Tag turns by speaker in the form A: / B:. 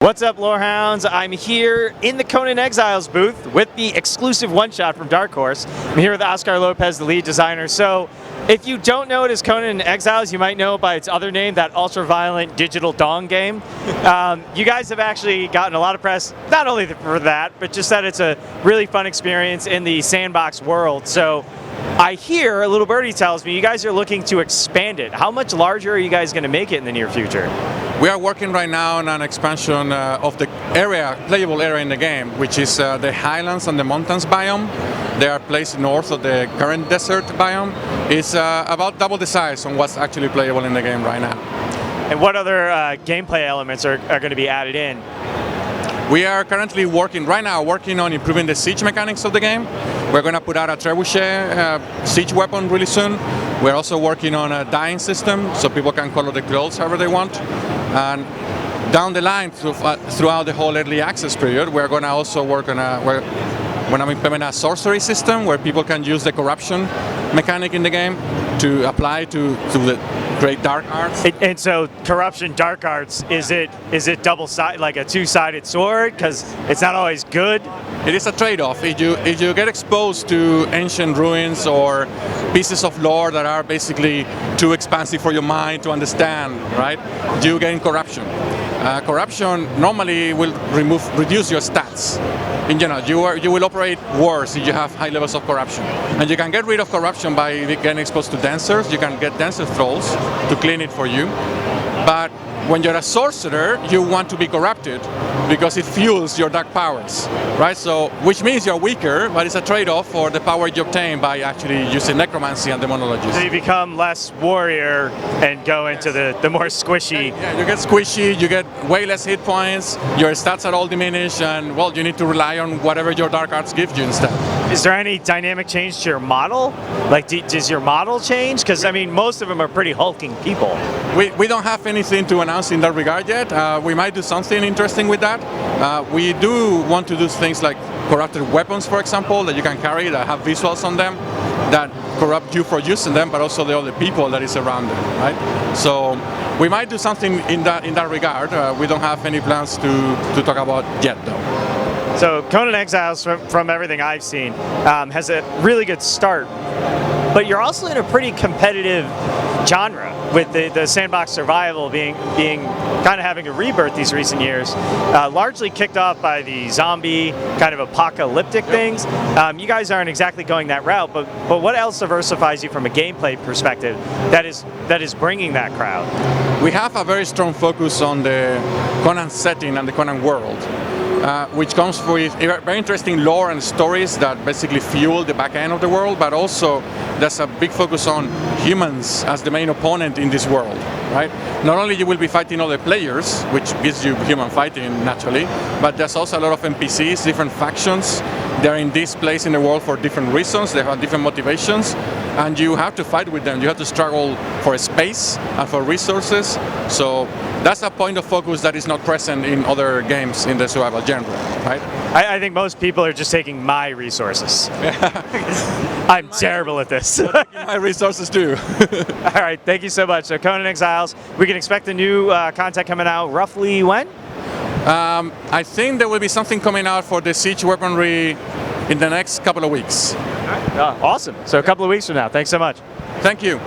A: What's up, Lorehounds? I'm here in the Conan Exiles booth with the exclusive one-shot from Dark Horse. I'm here with Oscar Lopez, the lead designer. So, if you don't know it as Conan Exiles, you might know it by its other name, that ultra-violent digital dong game. You guys have actually gotten a lot of press, not only for that, but just that it's a really fun experience in the sandbox world. So, I hear, a little birdie tells me, you guys are looking to expand it. How much larger are you guys going to make it in the near future?
B: We are working right now on an expansion of the playable area in the game, which is the highlands and the mountains biome. They are placed north of the current desert biome. It's about double the size on what's actually playable in the game right now.
A: And what other gameplay elements are going to be added in?
B: We are currently working on improving the siege mechanics of the game. We're going to put out a trebuchet siege weapon really soon. We're also working on a dyeing system so people can color the clothes however they want. And down the line, throughout the whole early access period, we're going to also work on implement a sorcery system where people can use the corruption mechanic in the game to apply to the great dark arts.
A: And so, corruption dark arts, is it double-sided, like a two-sided sword? Because it's not always good.
B: It is a trade-off. If you get exposed to ancient ruins or pieces of lore that are basically too expansive for your mind to understand, right? You gain corruption. Corruption normally will reduce your stats. In general, you will operate worse if you have high levels of corruption. And you can get rid of corruption by getting exposed to dancers. You can get dancer trolls to clean it for you. But when you're a sorcerer, you want to be corrupted because it fuels your dark powers, right? So, which means you're weaker, but it's a trade-off for the power you obtain by actually using necromancy and demonology.
A: So you become less warrior and go into the more squishy.
B: Yeah, you get squishy, you get way less hit points, your stats are all diminished, and well, you need to rely on whatever your dark arts give you instead.
A: Is there any dynamic change to your model? Like, does your model change? Because, I mean, most of them are pretty hulking people.
B: We don't have anything to announce in that regard yet. We might do something interesting with that. We do want to do things like corrupted weapons, for example, that you can carry that have visuals on them that corrupt you for using them, but also the other people that is around them, right? So we might do something in that regard. We don't have any plans to talk about yet, though.
A: So Conan Exiles, from everything I've seen, has a really good start, but you're also in a pretty competitive genre with the sandbox survival being kind of having a rebirth these recent years, largely kicked off by the zombie kind of apocalyptic things. You guys aren't exactly going that route, but what else diversifies you from a gameplay perspective that is bringing that crowd?
B: We have a very strong focus on the Conan setting and the Conan world. Which comes with very interesting lore and stories that basically fuel the back end of the world, but also there's a big focus on humans as the main opponent in this world, right? Not only you will be fighting other players, which gives you human fighting naturally, but there's also a lot of NPCs, different factions. They're in this place in the world for different reasons, they have different motivations, and you have to fight with them. You have to struggle for space and for resources. So that's a point of focus that is not present in other games in the survival genre, right?
A: I think most people are just taking my resources. I'm terrible at this.
B: My resources too.
A: All right, thank you so much. So Conan Exiles, we can expect the new content coming out roughly when?
B: I think there will be something coming out for the siege weaponry in the next couple of weeks.
A: Awesome. So a couple of weeks from now. Thanks so much.
B: Thank you.